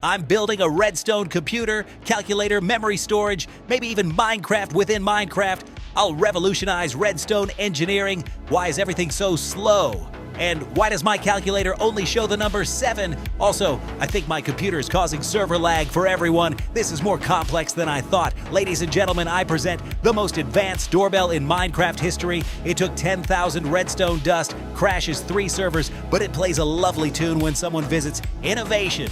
I'm building a Redstone computer, calculator, memory storage, maybe even Minecraft within Minecraft. I'll revolutionize Redstone engineering. Why is everything so slow? And why does my calculator only show the number 7? Also, I think my computer is causing server lag for everyone. This is more complex than I thought. Ladies and gentlemen, I present the most advanced doorbell in Minecraft history. It took 10,000 redstone dust, crashes 3 servers, but it plays a lovely tune when someone visits. Innovation.